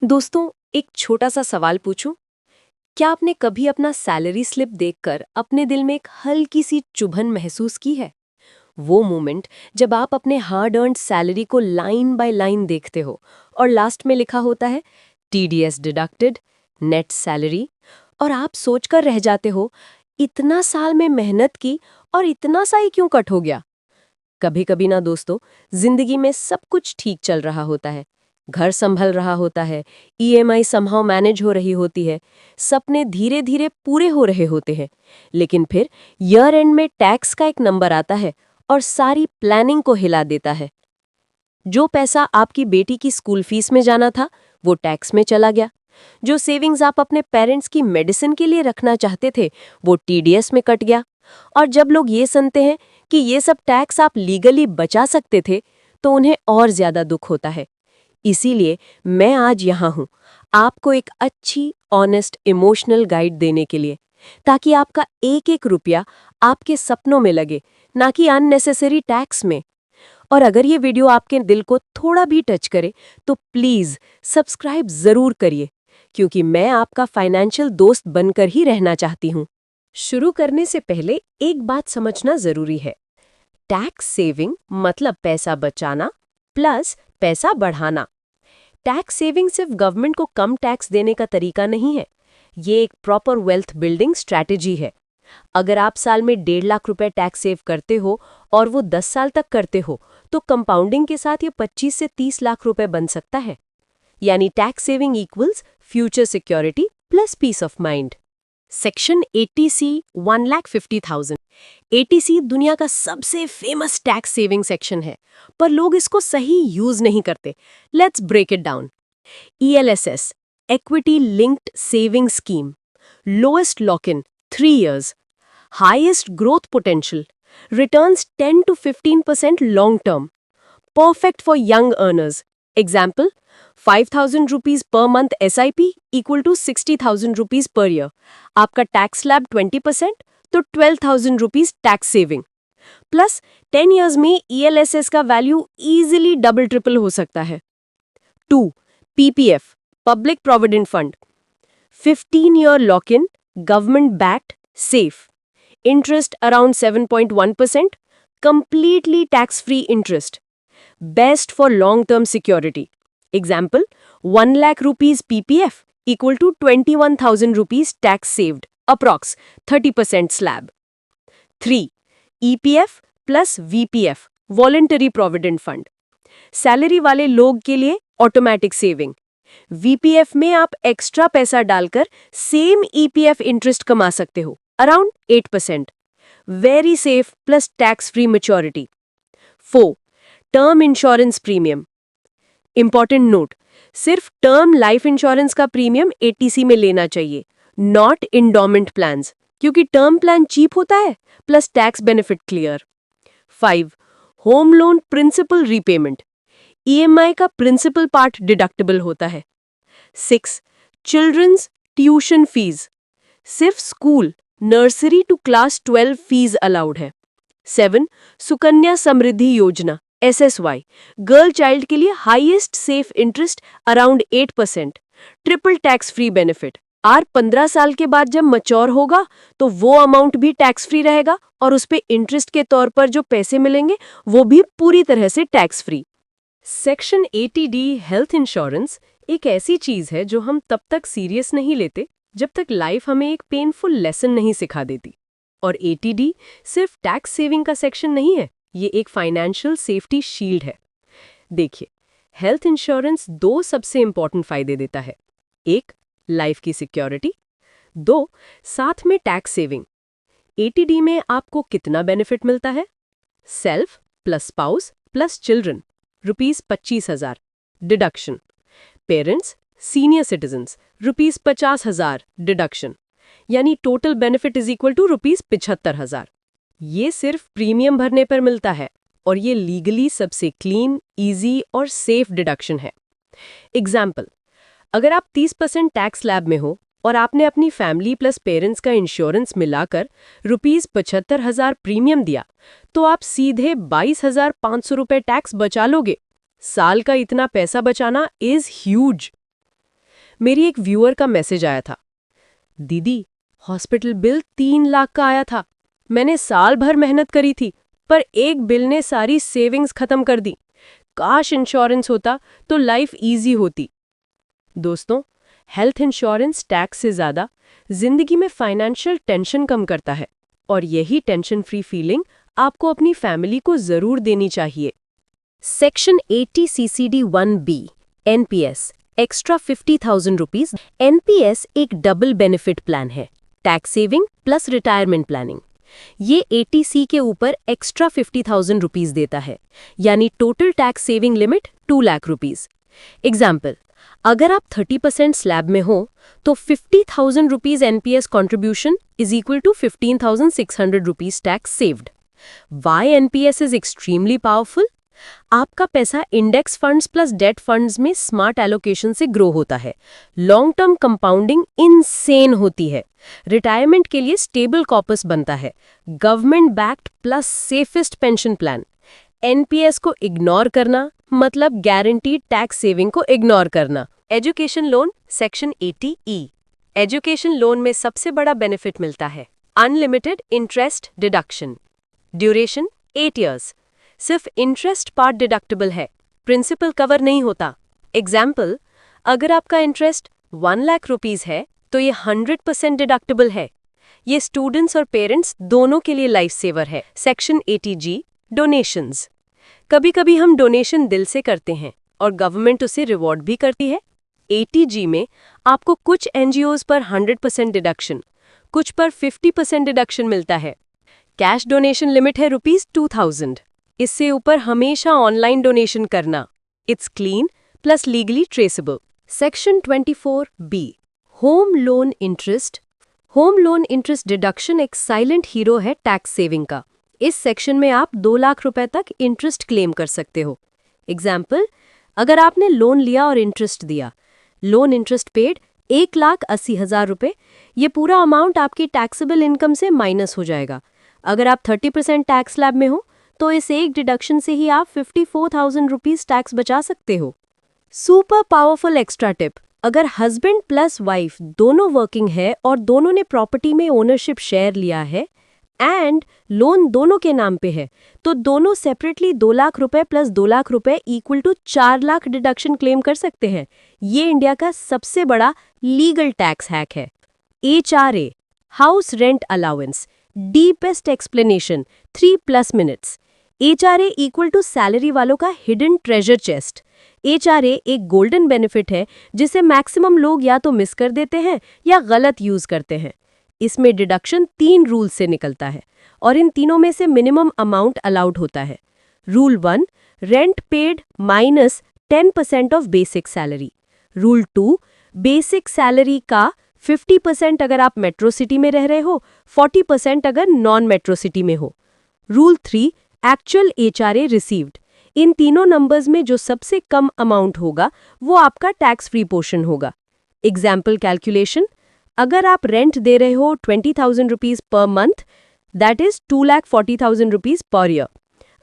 दोस्तों, एक छोटा सा सवाल पूछूं? क्या आपने कभी अपना सैलरी स्लिप देखकर अपने दिल में एक हल्की सी चुभन महसूस की है? वो मोमेंट जब आप अपने हार्ड अर्न्ड सैलरी को लाइन बाय लाइन देखते हो और लास्ट में लिखा होता है टीडीएस डिडक्टेड, नेट सैलरी, और आप सोचकर रह जाते हो, इतना साल में मेहनत की और इतना सा ही क्यों कट हो गया? कभी कभी ना दोस्तों, जिंदगी में सब कुछ ठीक चल रहा होता है, घर संभल रहा होता है, ईएमआई समहाउ मैनेज हो रही होती है, सपने धीरे धीरे पूरे हो रहे होते हैं, लेकिन फिर ईयर एंड में टैक्स का एक नंबर आता है और सारी प्लानिंग को हिला देता है। जो पैसा आपकी बेटी की स्कूल फीस में जाना था, वो टैक्स में चला गया। जो सेविंग्स आप अपने पेरेंट्स की मेडिसिन के लिए रखना चाहते थे, वो टीडीएस में कट गया। और जब लोग ये सुनते हैं कि ये सब टैक्स आप लीगली बचा सकते थे, तो उन्हें और ज्यादा दुख होता है। इसीलिए मैं आज यहाँ हूँ, आपको एक अच्छी, ऑनेस्ट, इमोशनल गाइड देने के लिए, ताकि आपका एक एक रुपया आपके सपनों में लगे, ना कि अननेसेसरी टैक्स में। और अगर ये वीडियो आपके दिल को थोड़ा भी टच करे, तो प्लीज़ सब्सक्राइब ज़रूर करिए, क्योंकि मैं आपका फाइनेंशियल दोस्त बनकर ही रहना चाहती हूँ। शुरू करने से पहले एक बात समझना ज़रूरी है। टैक्स सेविंग मतलब पैसा बचाना प्लस पैसा बढ़ाना। टैक्स सेविंग सिर्फ गवर्नमेंट को कम टैक्स देने का तरीका नहीं है, ये एक प्रॉपर वेल्थ बिल्डिंग स्ट्रैटेजी है। अगर आप साल में 1.5 लाख रुपए टैक्स सेव करते हो और वो 10 साल तक करते हो, तो कंपाउंडिंग के साथ ये 25 से 30 लाख रुपए बन सकता है। यानी tax saving equals future security plus peace of mind. Section 80C 1,50,000। 80C दुनिया का सबसे फेमस टैक्स सेविंग सेक्शन है, पर लोग इसको सही यूज नहीं करते। Let's break it down. ELSS, Equity Linked Saving Scheme, lowest lock-in 3 years, highest growth potential, returns 10 to 15% long term, perfect for young earners. Example, 5,000 rupees per month SIP equal to 60,000 rupees per year. आपका tax slab 20%, तो 12,000 rupees tax saving. Plus 10 years में ELSS का value easily double triple हो सकता है। 2. PPF, Public Provident Fund, 15-year lock-in, government-backed, safe. Interest around 7.1%, completely tax-free interest. Best for long-term security. Example, 1 lakh rupees PPF equal to 21,000 rupees tax saved, approx 30% slab. 3. EPF plus VPF, Voluntary Provident Fund. Salary वाले लोग के लिए automatic saving. VPF में आप extra पैसा डालकर same EPF interest कमा सकते हो, around 8%। Very safe plus tax free maturity. 4. Term insurance premium. Important note, सिर्फ टर्म लाइफ इंश्योरेंस का प्रीमियम 80C में लेना चाहिए, नॉट इंडोमेंट प्लान्स, क्योंकि टर्म प्लान चीप होता है plus tax benefit clear. 5. Home loan principal repayment. EMI का principal part deductible होता है। 6. Children's tuition fees. सिर्फ school, nursery to class 12 fees allowed है। 7. सुकन्या समृद्धि योजना SSY, गर्ल चाइल्ड के लिए highest safe interest around 8%, triple tax free benefit. और 15 साल के बाद जब मैच्योर होगा, तो वो अमाउंट भी टैक्स फ्री रहेगा और उस पे इंटरेस्ट के तौर पर जो पैसे मिलेंगे वो भी पूरी तरह से tax free. Section 80D health insurance एक ऐसी चीज है जो हम तब तक सीरियस नहीं लेते जब तक लाइफ हमें एक पेनफुल लेसन नहीं सिखा देती। और 80D सिर्फ टैक्स सेविंग का सेक्शन नहीं है, ये एक फाइनेंशियल सेफ्टी शील्ड है। देखिए, हेल्थ इंश्योरेंस 2 सबसे इंपॉर्टेंट फायदे देता है। 1. लाइफ की सिक्योरिटी। 2. साथ में टैक्स सेविंग। 80D में आपको कितना बेनिफिट मिलता है? Self plus spouse plus children ₹25,000 deduction. Parents, senior citizens ₹50,000 deduction. यानी total benefit is equal to ₹75,000। ये सिर्फ प्रीमियम भरने पर मिलता है और ये लीगली सबसे क्लीन, इजी और सेफ डिडक्शन है। एग्जाम्पल, अगर आप 30% टैक्स स्लैब में हो और आपने अपनी फैमिली प्लस पेरेंट्स का इंश्योरेंस मिलाकर ₹75,000 प्रीमियम दिया, तो आप सीधे 22,500 रुपए टैक्स बचा लोगे। साल का इतना पैसा बचाना इज ह्यूज। मेरी एक व्यूअर का मैसेज आया था, दीदी हॉस्पिटल बिल 3 लाख का आया था। मैंने साल भर मेहनत करी थी, पर एक बिल ने सारी सेविंग्स खत्म कर दी। काश इंश्योरेंस होता तो लाइफ इजी होती। दोस्तों, हेल्थ इंश्योरेंस टैक्स से ज़्यादा जिंदगी में फाइनेंशियल टेंशन कम करता है, और यही टेंशन फ्री फीलिंग आपको अपनी फैमिली को ज़रूर देनी चाहिए। Section 80 CCD 1B NPS extra 50,000 rupees. NPS एक डबल बेनिफिट प्लान है, tax saving plus retirement planning. ये 80C के ऊपर एक्स्ट्रा 50,000 रुपीज देता है, यानी total tax saving limit 2 lakh rupees. Example, अगर आप 30% स्लैब में हो तो 50,000 rupees NPS contribution is equal to 15,600 rupees tax saved. Why NPS is extremely powerful? आपका पैसा index funds plus debt funds में स्मार्ट एलोकेशन से ग्रो होता है। लॉन्ग टर्म कंपाउंडिंग इनसेन होती है। रिटायरमेंट के लिए स्टेबल कॉर्पस बनता है। Government backed plus safest pension plan. NPS को इग्नोर करना मतलब गारंटीड टैक्स सेविंग को इग्नोर करना। Education loan section 80E। Education loan में सबसे बड़ा बेनिफिट मिलता है, unlimited interest deduction. Duration 8 years. सिर्फ इंटरेस्ट पार्ट डिडक्टेबल है, प्रिंसिपल कवर नहीं होता। एग्जाम्पल, अगर आपका इंटरेस्ट 1 लाख रुपीज है तो ये 100% डिडक्टेबल है। ये स्टूडेंट्स और पेरेंट्स दोनों के लिए लाइफ सेवर है। Section 80G donations. कभी कभी हम डोनेशन दिल से करते हैं और गवर्नमेंट उसे रिवॉर्ड भी करती है। 80G में आपको कुछ NGOs पर 100% डिडक्शन, कुछ पर 50% डिडक्शन मिलता है। कैश डोनेशन लिमिट है ₹2000। इससे ऊपर हमेशा ऑनलाइन डोनेशन करना। It's clean plus legally traceable. Section 24B home loan interest. Home loan interest deduction एक साइलेंट हीरो है टैक्स सेविंग का। इस सेक्शन में आप 2 लाख रुपए तक इंटरेस्ट क्लेम कर सकते हो। एग्जाम्पल, अगर आपने लोन लिया और इंटरेस्ट दिया, लोन इंटरेस्ट पेड 1,80,000 रुपए, ये पूरा अमाउंट आपकी टैक्सेबल इनकम से माइनस हो जाएगा। अगर आप 30% टैक्स स्लैब में हो तो इस एक डिडक्शन से ही आप 54,000 रुपीज टैक्स बचा सकते हो। सुपर पावरफुल एक्स्ट्रा टिप, अगर हस्बैंड प्लस वाइफ दोनों वर्किंग है और दोनों ने प्रॉपर्टी में ओनरशिप शेयर लिया है एंड लोन दोनों के नाम पे है, तो दोनों सेपरेटली 2 लाख रुपए प्लस 2 लाख रुपए equal to 4 lakh deduction claim कर सकते हैं। ये इंडिया का सबसे बड़ा लीगल टैक्स हैक है। HRA house rent allowance, deepest explanation 3+ minutes. HRA equal to salary वालों का हिडन ट्रेजर चेस्ट। HRA एक गोल्डन बेनिफिट है जिसे मैक्सिमम लोग या तो मिस कर देते हैं या गलत यूज करते हैं। इसमें डिडक्शन 3 रूल से निकलता है और इन तीनों में से मिनिमम अमाउंट अलाउड होता है। Rule 1, rent paid minus 10% of basic salary. Rule 2, basic salary का 50% अगर आप मेट्रो सिटी में रह रहे हो, 40% अगर नॉन मेट्रो सिटी में हो। Rule 3, actual HRA received. इन तीनों नंबर्स में जो सबसे कम अमाउंट होगा वो आपका टैक्स फ्री पोर्शन होगा। एग्जाम्पल कैलकुलेशन, अगर आप रेंट दे रहे हो 20,000 rupees per month, that is 2,40,000 rupees per year.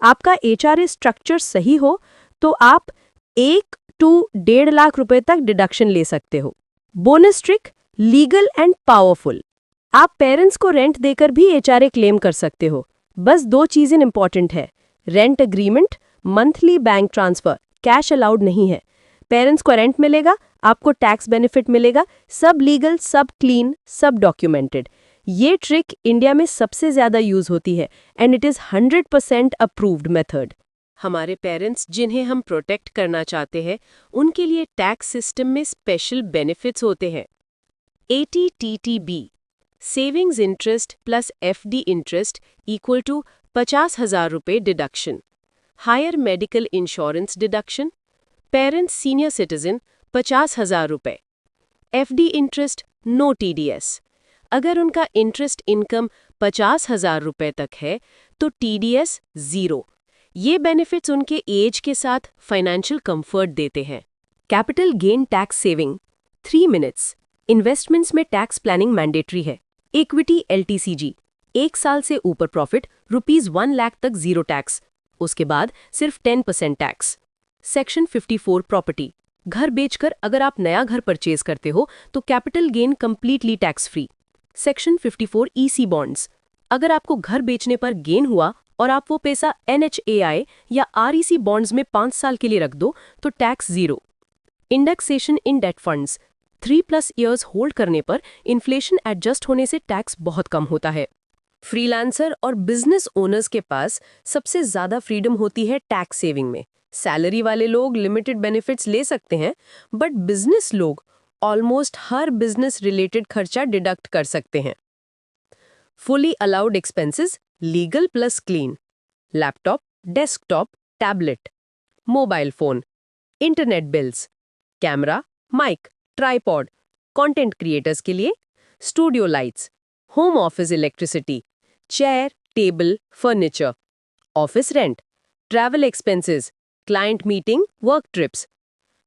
आपका HRA स्ट्रक्चर सही हो तो आप 1 to 1.5 लाख रुपए तक डिडक्शन ले सकते हो। Bonus trick, legal and powerful. आप पेरेंट्स को रेंट देकर भी HRA क्लेम कर सकते हो। बस 2 चीजें इंपॉर्टेंट है, rent agreement, monthly bank transfer, cash allowed नहीं है। पेरेंट्स को रेंट मिलेगा, आपको टैक्स बेनिफिट मिलेगा, सब लीगल, सब क्लीन, सब डॉक्यूमेंटेड। ये ट्रिक इंडिया में सबसे ज्यादा यूज होती है and it is 100% approved method. हमारे पेरेंट्स जिन्हें हम प्रोटेक्ट करना चाहते हैं, उनके लिए टैक्स सिस्टम में स्पेशल बेनिफिट्स होते हैं। 80TTB savings interest plus FD interest equal to 50,000 रुपए deduction. Higher medical insurance deduction. Parents senior citizen 50,000 रुपए। FD interest no TDS। अगर उनका इंटरेस्ट इनकम 50,000 रुपए तक है तो TDS 0। ये बेनिफिट्स उनके एज के साथ फाइनेंशियल कंफर्ट देते हैं। Capital gain tax saving 3 minutes. Investments में टैक्स प्लानिंग मैंडेटरी है। इक्विटी LTCG 1 साल से ऊपर प्रॉफिट ₹1 लाख तक 0 टैक्स, उसके बाद सिर्फ 10% टैक्स। सेक्शन 54 प्रॉपर्टी घर बेचकर अगर आप नया घर परचेज करते हो तो capital gain completely tax free. Section 54 EC bonds, अगर आपको घर बेचने पर गेन हुआ और आप वो पैसा एनएचएआई या आरईसी बॉन्ड्स में 5 साल के लिए रख दो तो टैक्स जीरो। इंडेक्सेशन इन डेट फंड्स, 3+ ईयर्स होल्ड करने पर इन्फ्लेशन एडजस्ट होने से टैक्स बहुत कम होता है। फ्रीलांसर और बिजनेस ओनर्स के पास सबसे ज्यादा फ्रीडम होती है टैक्स सेविंग में। सैलरी वाले लोग लिमिटेड बेनिफिट्स ले सकते हैं, बट बिजनेस लोग ऑलमोस्ट हर बिजनेस रिलेटेड खर्चा डिडक्ट कर सकते हैं। Fully allowed expenses, legal plus clean, laptop, desktop, tablet, mobile phone, internet bills, camera, mic, tripod, content creators के लिए, studio lights, home office electricity, chair, table, furniture, office rent, travel expenses, client meeting, work trips,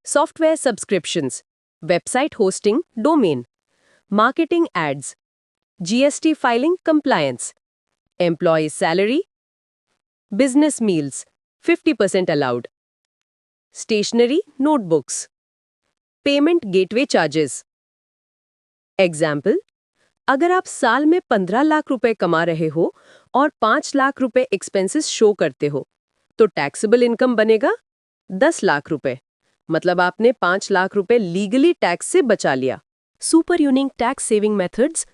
software subscriptions, website hosting, domain, marketing ads, GST filing compliance, employ salary, business meals 50% allowed, stationery, notebooks, payment gateway charges. Example, अगर आप साल में 15 लाख रुपए कमा रहे हो और 5 लाख रुपए एक्सपेंसेस शो करते हो तो टैक्सेबल इनकम बनेगा 10 लाख रुपए। मतलब आपने 5 लाख रुपए लीगली टैक्स से बचा लिया। Super unique tax saving methods.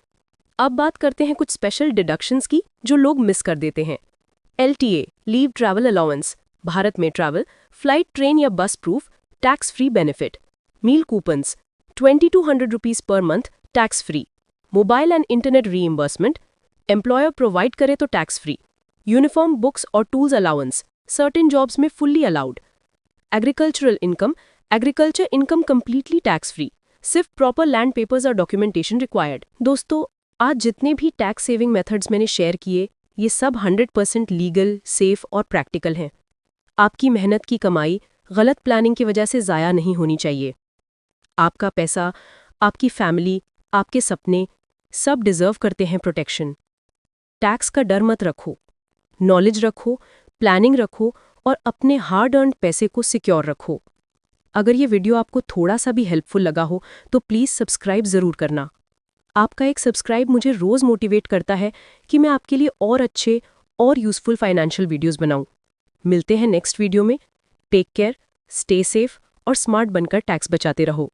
अब बात करते हैं कुछ स्पेशल डिडक्शंस की जो लोग मिस कर देते हैं। LTA, leave travel allowance, Bharat में ट्रैवल, फ्लाइट, ट्रेन या bus proof, tax free benefit. Meal coupons, 2200 rupees per month, tax free. Mobile and internet reimbursement, employer provide करे तो टैक्स फ्री। यूनिफॉर्म, बुक्स और टूल्स अलाउंस, सर्टेन जॉब्स में fully allowed. Agricultural income, agriculture income completely tax free, सिर्फ proper land papers और documentation required. दोस्तों, आज जितने भी टैक्स सेविंग मेथड्स मैंने शेयर किए, ये सब 100% लीगल, सेफ और प्रैक्टिकल हैं। आपकी मेहनत की कमाई गलत प्लानिंग की वजह से ज़ाया नहीं होनी चाहिए। आपका पैसा, आपकी फैमिली, आपके सपने सब डिजर्व करते हैं प्रोटेक्शन। टैक्स का डर मत रखो, नॉलेज रखो, प्लानिंग रखो और अपने हार्ड अर्न्ड पैसे को सिक्योर रखो। अगर ये वीडियो आपको थोड़ा सा भी हेल्पफुल लगा हो तो प्लीज़ सब्सक्राइब ज़रूर करना। आपका एक सब्सक्राइब मुझे रोज़ मोटिवेट करता है कि मैं आपके लिए और अच्छे और यूज़फुल फाइनेंशियल वीडियोज़ बनाऊं। मिलते हैं नेक्स्ट वीडियो में। टेक केयर, स्टे सेफ और स्मार्ट बनकर टैक्स बचाते रहो।